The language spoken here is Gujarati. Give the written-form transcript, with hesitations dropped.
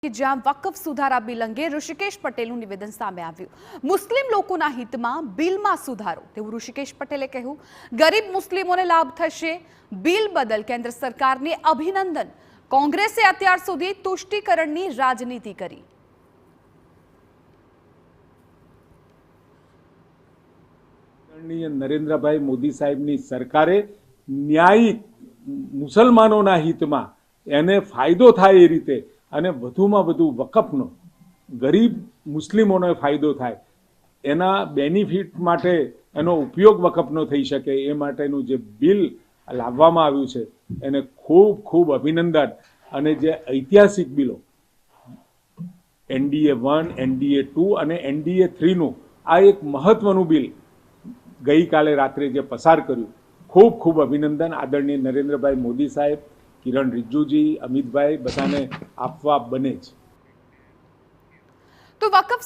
કે જ્યાં વકફ સુધારા બિલ અંગે ઋષિકેશ પટેલનું નિવેદન સામે આવ્યું। મુસ્લિમ લોકોના હિતમાં બિલમાં સુધારો તેવું ઋષિકેશ પટેલે કહ્યું। ગરીબ મુસ્લિમોને લાભ થશે। બિલ બદલ કેન્દ્ર સરકારને અભિનંદન। કોંગ્રેસે અત્યાર સુધી તુષ્ટિકરણની રાજનીતિ કરી। નરેન્દ્રભાઈ મોદી સાહેબની સરકારે ન્યાયિક મુસલમાનોના હિતમાં એને ફાયદો થાય એ રીતે અને વધુમાં વધુ વકફનો ગરીબ મુસ્લિમોને ફાયદો થાય એના બેનિફિટ માટે એનો ઉપયોગ વકફનો થઈ શકે એ માટેનું જે બિલ લાવવામાં આવ્યું છે એને ખૂબ ખૂબ અભિનંદન। અને જે ઐતિહાસિક બિલો NDA 1, NDA 2 અને NDA 3નું આ એક મહત્વનું બિલ ગઈકાલે રાત્રે જે પસાર કર્યું ખૂબ ખૂબ અભિનંદન। આદરણીય નરેન્દ્રભાઈ મોદી સાહેબ, કિરણ રિજ્જુજી, અમિતભાઈ બધાને આપવા બને જ। તો વકફ